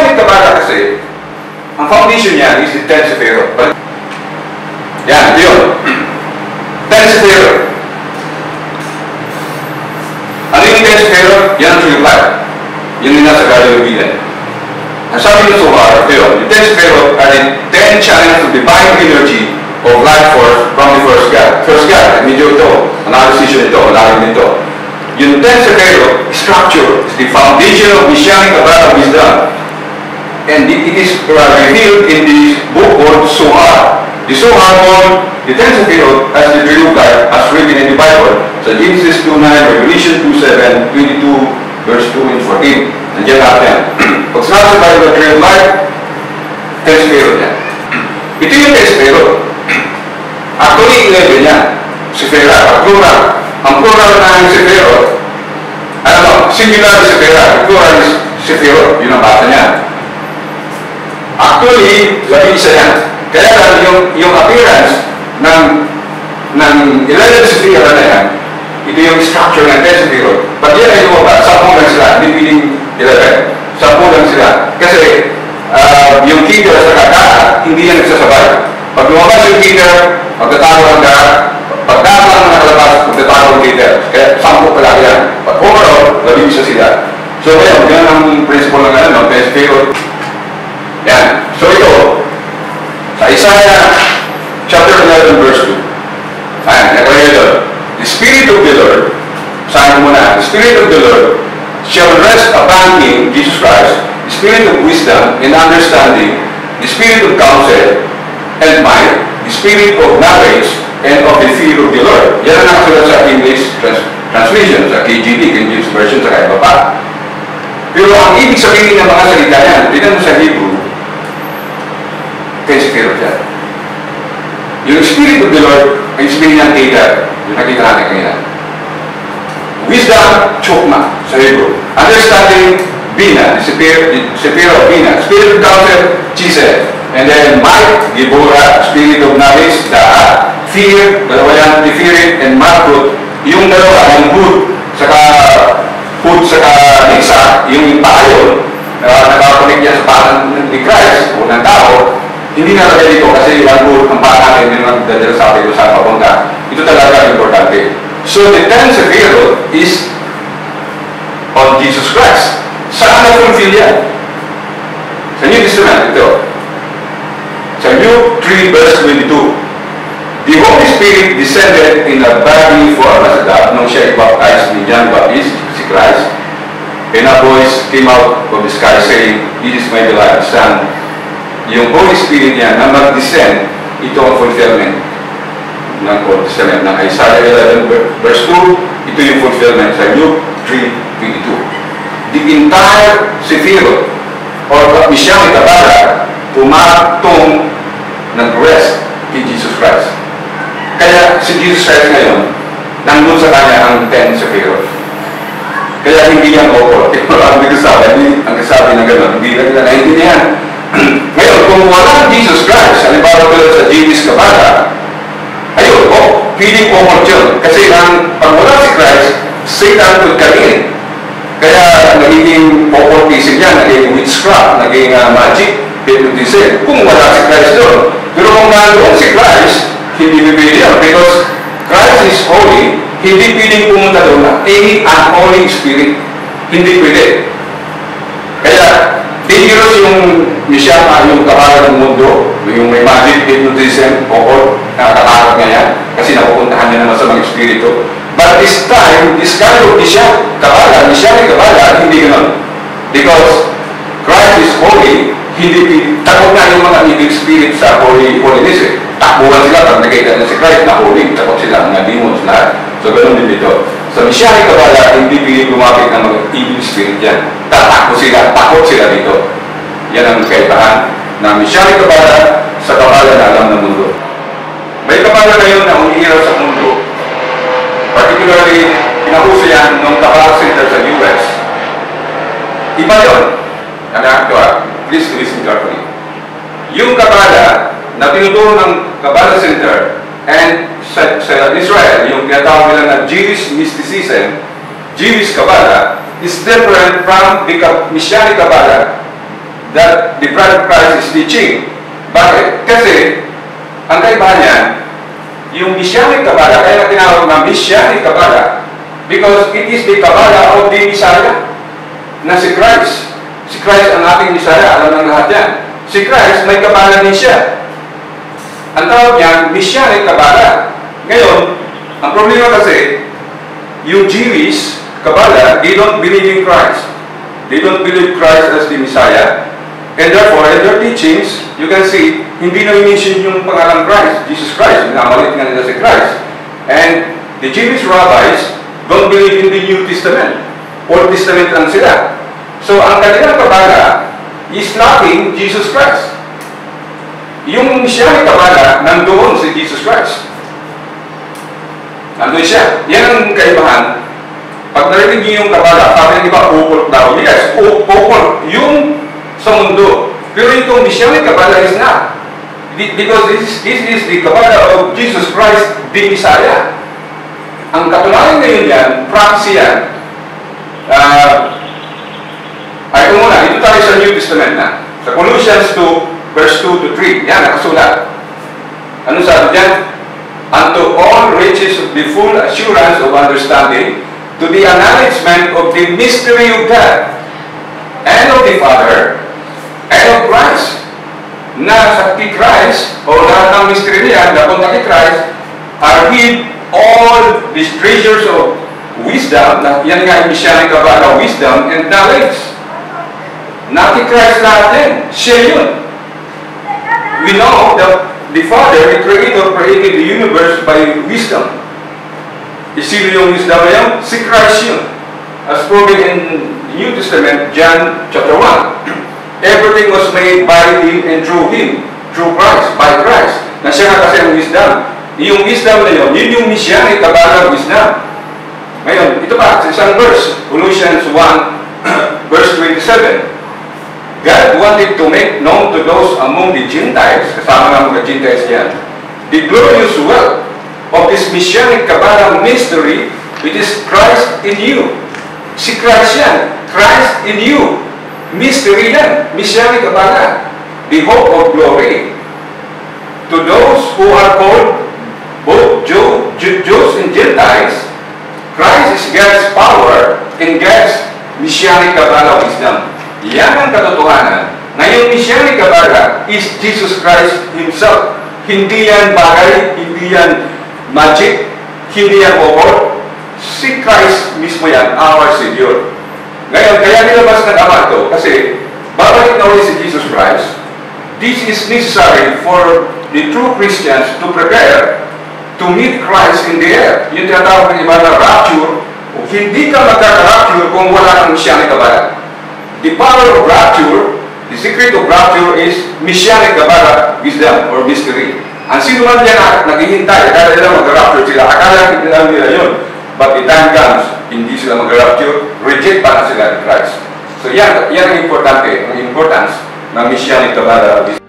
Messianic Kabbalah kasi, ang foundation niya is the 10 Sephirot. Yan, yun. 10 Sephirot. Ano yung 10 Sephirot? Yan ang true life. Yun yung nasa Garden of Eden. Ang sabi ng Zohar, yun, the 10 Sephirot are the 10 channels of divine energy of life force from the first God. First God, medyo ito, analysis ito, malalim ito. Yung 10 Sephirot structure is the foundation of Messianic Kabbalah wisdom. And it is revealed in the book called Zohar. The Zohar called the 10 Sephirot as the true life as written in the Bible. So Genesis 2:9, Revelation 2:7, 22, verse 2 and 14. Nandiyan lahat yan. Pag sinabi sa Bible, true life, 10 Sephirot yan. Ito yung 10 Sephirot. Actually, 11 yan. Sephirah, plural. Ang plural ng Sephirot, singular is Sephirah, plural is Sephirot. Yun ang bata niya. Actually, labing isa yan. Kaya lang yung appearance ng 11 Sephirah na yan, ito yung structure ng 10 Sephirot. Pag yan ay lumabas, 10 lang sila, hindi piling 11. 10 lang sila. Kasi yung Keter sa kakata, hindi yan nagsasabay. Pag lumabas yung Keter, magtatago ang lahat. Pag dapat ang nakalabas, magtatago ang Keter. Kaya 10 pala yan. Pag overall, labing isa sila. So ngayon, yan ang principle ng 10 Sephirot. Yan. So ito, sa Isaiah chapter 11 verse 2. Ayan, nakalagay doon. The Spirit of the Lord, sabi mo na, the Spirit of the Lord shall rest upon him, Jesus Christ, the Spirit of wisdom and understanding, the Spirit of counsel and might, the Spirit of knowledge and of the fear of the Lord. Yan ang nakasulat sa English translation, sa KJV, King James Version, sa iba pa. Pero ang ibig sabihin ng mga salita yan, tignan mo sa Hebrew, kay Spirit yan. Yung Spirit of the Lord, ang sabihin niyang Keter, yung nakita natin kanina. Wisdom, chokma, sa Hebrew. Understanding, Bina, the Spirit of Bina. Spirit of counsel, Chisel. And then might, Gibora, Spirit of knowledge, Da'a. Fear, dalawa yan, the fearing, and Malkut. Yung dalawa, yung Hud, saka Nisa, yung tayo, nakakunik yan sa pangan ni Christ, o ng tao, hindi nalagay dito kasi ang pangalan yung nagdadala sa atin kung saan papunta. Ito talaga importante. So the 10 Sephirot is on Jesus Christ. Saan na-fulfill yan? Sa New Testament, ito. Sa Luke 3 verse 22. The Holy Spirit descended in a body form as a dove nung siya i-baptize ni John Baptist, si Christ. And a voice came out of the sky saying, "This is my beloved Son." Yung Holy Spirit niya na mag-descend, ito ang fulfillment ng Old Testament. Ng Isaiah 11 verse 2, ito yung fulfillment sa Luke 3:22. The entire Sephirot or Messianic Kabbalah pumatong nag-rest kay Jesus Christ. Kaya si Jesus Christ ngayon, nandun sa kanya ang 10 Sephirot. Kaya hindi yan okol. Ang kasabi na gano'n, hindi lang nila naintindihan. Ngayon, kung walang Jesus Christ, halimbawa tulad sa Jewish Kabbalah, ayun, feeling okol yun. Kasi pag wala si Christ, Satan could come in. Kaya nagiging occultism yan, naging witchcraft, naging magic, hypnotism, kung wala si Christ doon. Pero kung nandoon si Christ, hindi pipili yan. Because Christ is holy, hindi piling pumunta doon na any unholy spirit. Hindi pwede. Kaya, dangerous yung Messiah, yung kapalan ng mundo, yung may magic, hypnotism, occult, nakakatakot nga yan, kasi napupuntahan niya naman sa mga espiritu. But this time, this kind of Messiah Kabbalah, hindi ganoon. Because Christ is holy, hindi takot nga yung mga evil spirit sa holiness eh. Takbuhan sila pag nakita na si Christ na holy, takot sila, mga demons lahat. So ganoon din dito. Sa Messiah Kabbalah, hindi piling lumapit ng mga evil spirit yan. Takot sila dito. Yan ang kaibahan ng Messiah Kabbalah sa Kabbalah na alam ng mundo. May Kabbalah ngayon na umihirap sa mundo. Particularly, pinahuso yan ng Kabbalah Center sa US. Iba yun. Please listen carefully. Yung Kabbalah na tinuturo ng Kabbalah Center and sa Israel, yung tinatawag nila na Jewish mysticism, Jewish Kabbalah, is different from the Messianic Kabbalah that the bride of Christ is teaching. Bakit? Kasi, ang kaibahan niyan, yung Messianic Kabbalah, kaya na tinawag na Messianic Kabbalah, because it is the Kabbalah of the Messiah, na si Christ. Si Christ ang ating Messiah, alam ng lahat yan. Si Christ, may Kabbalah din siya. Ang tawag niyan, Messianic Kabbalah. Ngayon, ang problema kasi, yung Jewish Kabbalah, they don't believe in Christ. They don't believe Christ as the Messiah. And therefore, in their teachings, you can see, hindi na i-mention yung pangalan Christ, Jesus Christ. Minamalit nga nila si Christ. And the Jewish rabbis don't believe in the New Testament. Old Testament lang sila. So, ang kanilang Kabbalah is lacking Jesus Christ. Yung Messianic Kabbalah, nandoon si Jesus Christ. Nandoon siya. Yan ang kaibahan. Pag narinig niyo yung Kabbalah, sabi ng iba, occult daw. Yes, occult. Yung sa mundo. Pero itong Messianic Kabbalah is not. Because this is the Kabbalah of Jesus Christ, the Messiah. Ang katunayan ngayon yan, prophecy yan. Ito muna, ito tayo sa New Testament na. Sa Colossians 2, verse 2 to 3. Yan, nakasulat. Ano sabi dyan? Unto all riches of the full assurance of understanding, to the acknowledgement of the mystery of God, and of the Father, and of Christ. Na sa kay Christ, o lahat ng mystery niya, napunta kay Christ, are hid all these treasures of wisdom, na yan nga yung Messianic Kabbalah, wisdom and knowledge. Na kay Christ lahat din. Siya yun. We know that the Father, the Creator, created the universe by wisdom. Sino yung wisdom na yun? Si Christ yun. As proven in the New Testament, John chapter 1. Everything was made by Him and through Him. Through Christ, by Christ. Na siya nga kasi ang wisdom. Yung wisdom na yun, yun yung Messianic Kabbalah wisdom. Ngayon, ito pa, sa isang verse, Colossians 1, verse 27. God wanted to make known to those among the Gentiles, kasama ng mga Gentiles yan, the glorious wealth of this Messianic Kabbalah mystery, which is Christ in you. Si Christ yan. Christ in you. Mystery yan. Messianic Kabbalah. The hope of glory. To those who are called both Jews and Gentiles, Christ is God's power and God's Messianic Kabbalah wisdom. Yan ang katotohanan na yung Messianic Kabbalah is Jesus Christ Himself. Hindi yan bagay, hindi yan magic, hindi yan occult. Si Christ mismo yan, our Savior. Ngayon, kaya nilabas ng Ama ito, kasi babalik na ulit si Jesus Christ. This is necessary for the true Christians to prepare to meet Christ in the air. Yung tinatawag ng iba na rapture, hindi ka magkaka-rapture kung wala ng Messianic Kabbalah. The power of rapture, the secret of rapture is Messianic Kabbalah wisdom or mystery. Ang sino man yan naghihintay, akala nila mag-rapture sila, akala nila yun. But the time comes, hindi sila mag-rapture, reject pa na sila ni Christ. So yan ang importante, ang importance ng Messianic Kabbalah wisdom.